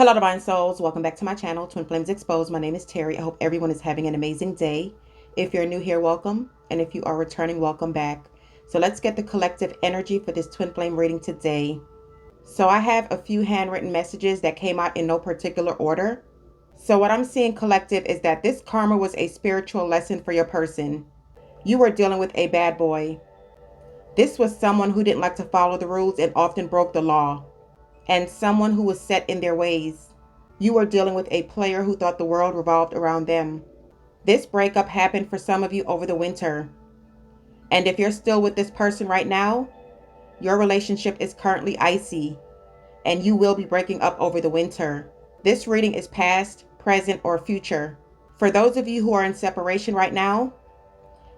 Hello, Divine Souls. Welcome back to my channel, Twin Flames Exposed. My name is Terry. I hope everyone is having an amazing day. If you're new here, welcome. And if you are returning, welcome back. So let's get the collective energy for this Twin Flame reading today. So I have a few handwritten messages that came out in no particular order. So what I'm seeing, collective, is that this karma was a spiritual lesson for your person. You were dealing with a bad boy. This was someone who didn't like to follow the rules and often broke the law, and someone who was set in their ways. You were dealing with a player who thought the world revolved around them. This breakup happened for some of you over the winter. And if you're still with this person right now, your relationship is currently icy, and you will be breaking up over the winter. This reading is past, present, or future. For those of you who are in separation right now,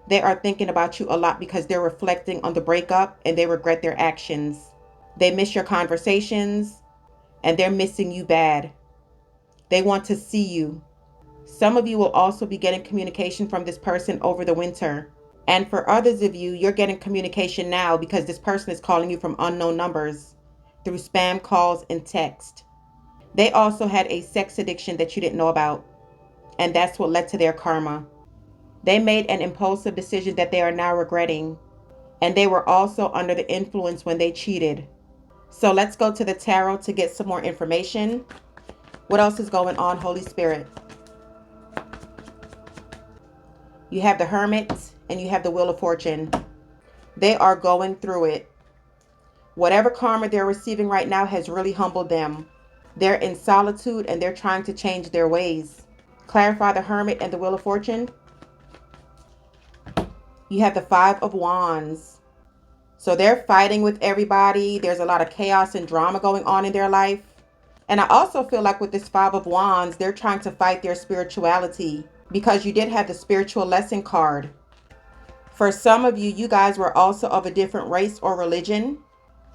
they are thinking about you a lot because they're reflecting on the breakup and they regret their actions. They miss your conversations and they're missing you bad. They want to see you. Some of you will also be getting communication from this person over the winter. And for others of you, you're getting communication now because this person is calling you from unknown numbers through spam calls and text. They also had a sex addiction that you didn't know about, and that's what led to their karma. They made an impulsive decision that they are now regretting, and they were also under the influence when they cheated. So let's go to the tarot to get some more information. What else is going on, Holy Spirit? You have the Hermit and you have the Wheel of Fortune. They are going through it. Whatever karma they're receiving right now has really humbled them. They're in solitude and they're trying to change their ways. Clarify the Hermit and the Wheel of Fortune. You have the Five of Wands. So they're fighting with everybody. There's a lot of chaos and drama going on in their life. And I also feel like with this Five of Wands, they're trying to fight their spirituality because you did have the spiritual lesson card. For some of you, you guys were also of a different race or religion.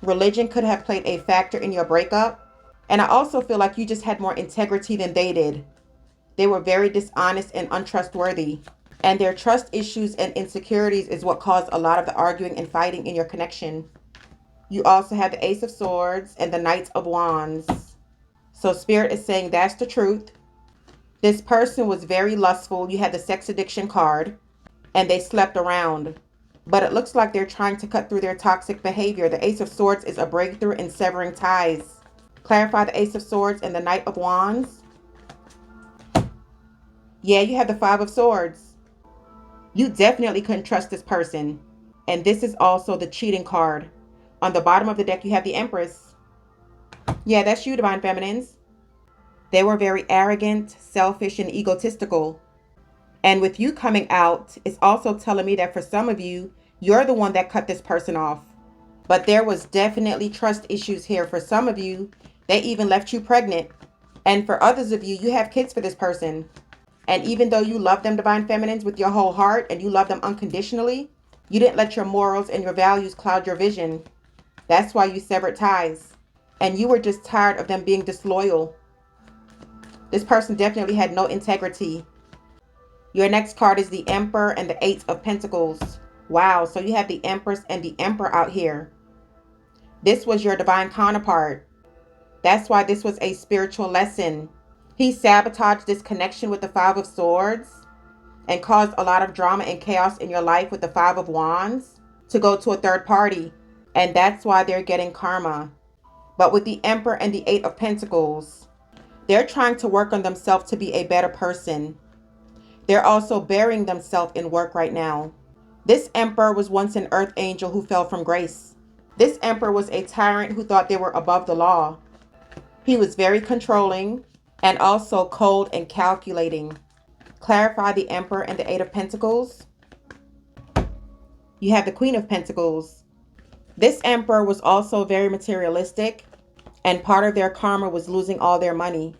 Religion could have played a factor in your breakup. And I also feel like you just had more integrity than they did. They were very dishonest and untrustworthy. And their trust issues and insecurities is what caused a lot of the arguing and fighting in your connection. You also have the Ace of Swords and the Knight of Wands. So Spirit is saying that's the truth. This person was very lustful. You had the sex addiction card and they slept around. But it looks like they're trying to cut through their toxic behavior. The Ace of Swords is a breakthrough in severing ties. Clarify the Ace of Swords and the Knight of Wands. Yeah, you have the Five of Swords. You definitely couldn't trust this person. And this is also the cheating card. On the bottom of the deck, you have the Empress. Yeah, that's you, Divine Feminines. They were very arrogant, selfish, and egotistical. And with you coming out, it's also telling me that for some of you, you're the one that cut this person off. But there was definitely trust issues here. For some of you, they even left you pregnant. And for others of you, you have kids for this person. And even though you love them, Divine Feminines, with your whole heart and you love them unconditionally, you didn't let your morals and your values cloud your vision. That's why you severed ties. And you were just tired of them being disloyal. This person definitely had no integrity. Your next card is the Emperor and the Eight of Pentacles. Wow, so you have the Empress and the Emperor out here. This was your divine counterpart. That's why this was a spiritual lesson. He sabotaged this connection with the Five of Swords and caused a lot of drama and chaos in your life with the Five of Wands to go to a third party. And that's why they're getting karma. But with the Emperor and the Eight of Pentacles, they're trying to work on themselves to be a better person. They're also burying themselves in work right now. This Emperor was once an earth angel who fell from grace. This Emperor was a tyrant who thought they were above the law. He was very controlling and also cold and calculating. Clarify the Emperor and the Eight of Pentacles. You have the Queen of Pentacles. This Emperor was also very materialistic, and part of their karma was losing all their money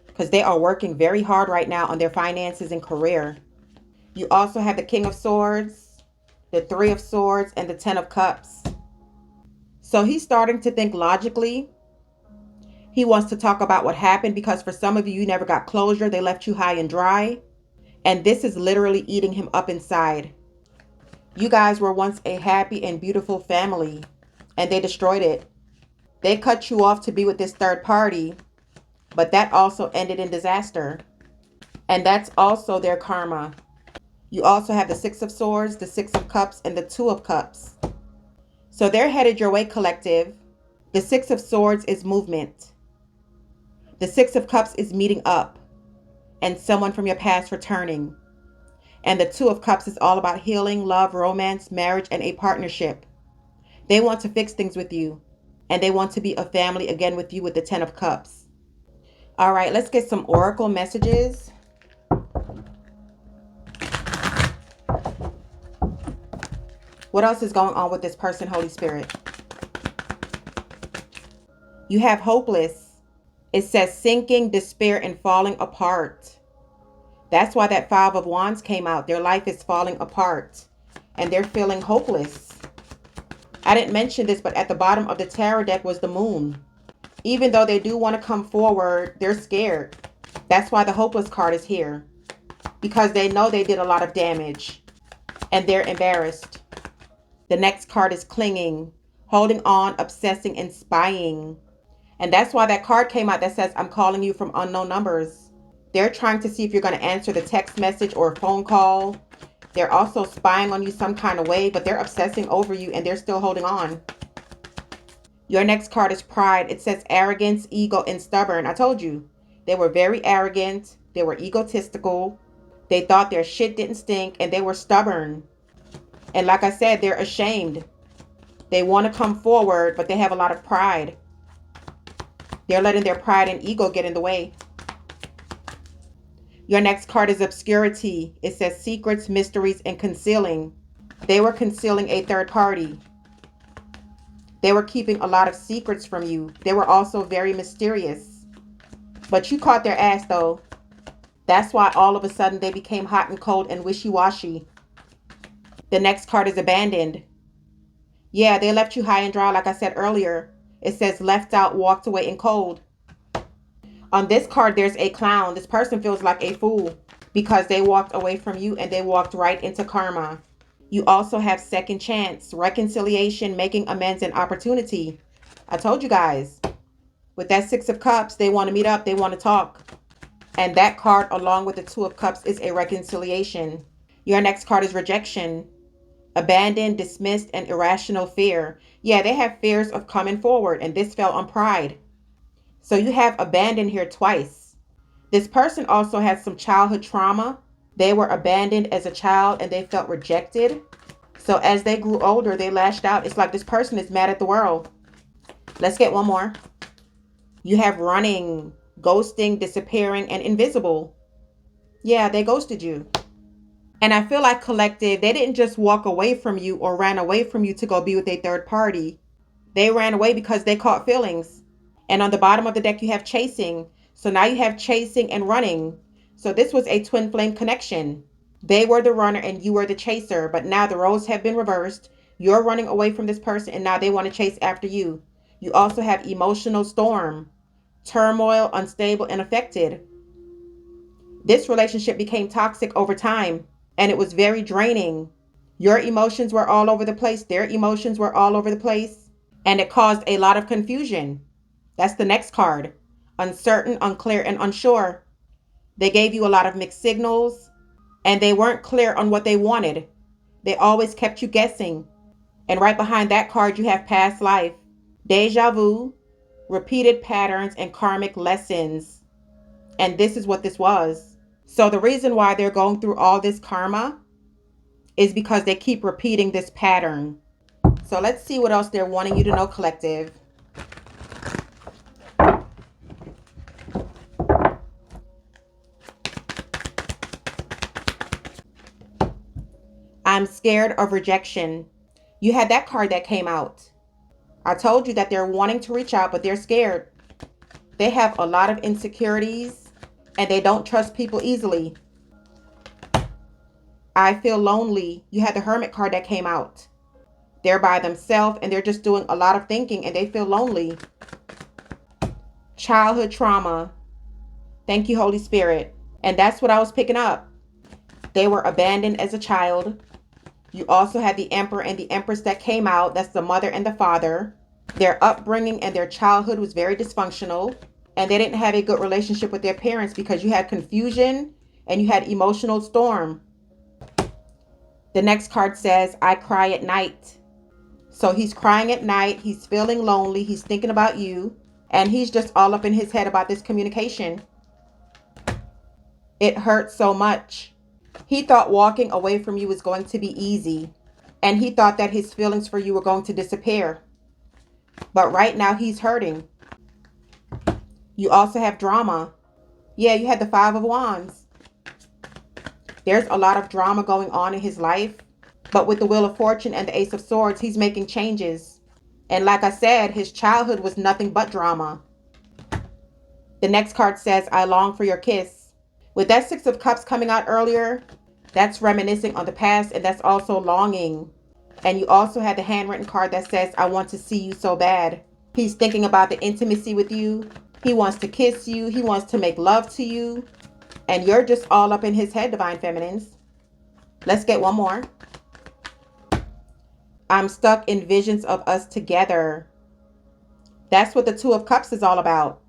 because they are working very hard right now on their finances and career. You also have the King of Swords, the Three of Swords, and the Ten of Cups. So he's starting to think logically. He wants to talk about what happened because for some of you, you never got closure. They left you high and dry. And this is literally eating him up inside. You guys were once a happy and beautiful family, and they destroyed it. They cut you off to be with this third party, but that also ended in disaster. And that's also their karma. You also have the Six of Swords, the Six of Cups, and the Two of Cups. So they're headed your way, collective. The Six of Swords is movement. The Six of Cups is meeting up and someone from your past returning. And the Two of Cups is all about healing, love, romance, marriage, and a partnership. They want to fix things with you, and they want to be a family again with you with the Ten of Cups. All right, let's get some oracle messages. What else is going on with this person, Holy Spirit? You have hopeless. It says sinking, despair, and falling apart. That's why that Five of Wands came out. Their life is falling apart, and they're feeling hopeless. I didn't mention this, but at the bottom of the tarot deck was the moon. Even though they do want to come forward, they're scared. That's why the hopeless card is here. Because they know they did a lot of damage, and they're embarrassed. The next card is clinging, holding on, obsessing, and spying. And that's why that card came out that says, I'm calling you from unknown numbers. They're trying to see if you're going to answer the text message or phone call. They're also spying on you some kind of way, but they're obsessing over you and they're still holding on. Your next card is pride. It says arrogance, ego, and stubborn. I told you, they were very arrogant. They were egotistical. They thought their shit didn't stink, and they were stubborn. And like I said, they're ashamed. They want to come forward, but they have a lot of pride. They're letting their pride and ego get in the way. Your next card is obscurity. It says secrets, mysteries, and concealing. They were concealing a third party. They were keeping a lot of secrets from you. They were also very mysterious. But you caught their ass though. That's why all of a sudden they became hot and cold and wishy-washy. The next card is abandoned. Yeah, they left you high and dry like I said earlier. It says left out, walked away, and cold. On this card, there's a clown. This person feels like a fool because they walked away from you and they walked right into karma. You also have second chance, reconciliation, making amends, and opportunity. I told you guys. With that Six of Cups, they want to meet up. They want to talk. And that card, along with the Two of Cups, is a reconciliation. Your next card is rejection. Abandoned, dismissed, and irrational fear. Yeah, they have fears of coming forward, and this fell on pride. So you have abandoned here twice. This person also has some childhood trauma. They were abandoned as a child and they felt rejected. So as they grew older, they lashed out. It's like this person is mad at the world. Let's get one more. You have running, ghosting, disappearing, and invisible. Yeah, they ghosted you. And I feel like collective, they didn't just walk away from you or ran away from you to go be with a third party. They ran away because they caught feelings. And on the bottom of the deck, you have chasing. So now you have chasing and running. So this was a twin flame connection. They were the runner and you were the chaser. But now the roles have been reversed. You're running away from this person and now they want to chase after you. You also have emotional storm, turmoil, unstable, and affected. This relationship became toxic over time and it was very draining. Your emotions were all over the place. Their emotions were all over the place. And it caused a lot of confusion. That's the next card. Uncertain, unclear, and unsure. They gave you a lot of mixed signals and they weren't clear on what they wanted. They always kept you guessing. And right behind that card, you have past life, deja vu, repeated patterns, and karmic lessons. And this is what this was. So the reason why they're going through all this karma is because they keep repeating this pattern. So let's see what else they're wanting you to know, collective. I'm scared of rejection. You had that card that came out. I told you that they're wanting to reach out, but they're scared. They have a lot of insecurities and they don't trust people easily. I feel lonely. You had the Hermit card that came out. They're by themselves and they're just doing a lot of thinking and they feel lonely. Childhood trauma. Thank you, Holy Spirit. And that's what I was picking up. They were abandoned as a child. You also had the Emperor and the Empress that came out. That's the mother and the father. Their upbringing and their childhood was very dysfunctional. And they didn't have a good relationship with their parents because you had confusion and you had emotional storm. The next card says, I cry at night. So he's crying at night. He's feeling lonely. He's thinking about you. And he's just all up in his head about this communication. It hurts so much. He thought walking away from you was going to be easy. And he thought that his feelings for you were going to disappear. But right now he's hurting. You also have drama. Yeah, you had the Five of Wands. There's a lot of drama going on in his life. But with the Wheel of Fortune and the Ace of Swords, he's making changes. And like I said, his childhood was nothing but drama. The next card says, I long for your kiss. With that Six of Cups coming out earlier, that's reminiscing on the past, and that's also longing. And you also had the handwritten card that says, I want to see you so bad. He's thinking about the intimacy with you. He wants to kiss you. He wants to make love to you. And you're just all up in his head, Divine Feminines. Let's get one more. I'm stuck in visions of us together. That's what the Two of Cups is all about.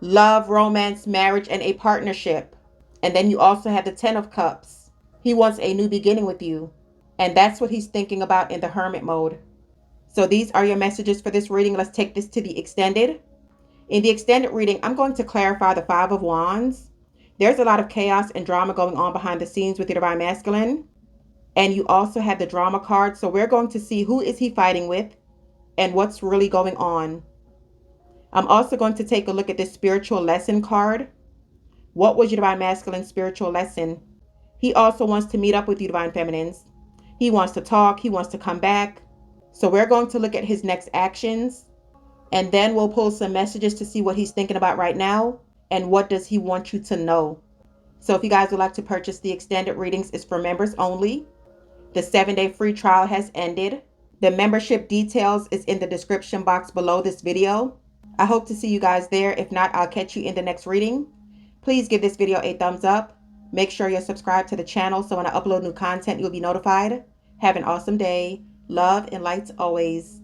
Love, romance, marriage, and a partnership. And then you also have the Ten of Cups. He wants a new beginning with you. And that's what he's thinking about in the hermit mode. So these are your messages for this reading. Let's take this to the extended. In the extended reading, I'm going to clarify the Five of Wands. There's a lot of chaos and drama going on behind the scenes with your Divine Masculine. And you also have the drama card. So we're going to see who is he fighting with and what's really going on. I'm also going to take a look at this spiritual lesson card. What was your Divine Masculine spiritual lesson? He also wants to meet up with you, Divine Feminines. He wants to talk. He wants to come back. So we're going to look at his next actions. And then we'll pull some messages to see what he's thinking about right now. And what does he want you to know? So if you guys would like to purchase the extended readings, it's for members only. The 7-day free trial has ended. The membership details is in the description box below this video. I hope to see you guys there. If not, I'll catch you in the next reading. Please give this video a thumbs up. Make sure you're subscribed to the channel so when I upload new content, you'll be notified. Have an awesome day. Love and light always.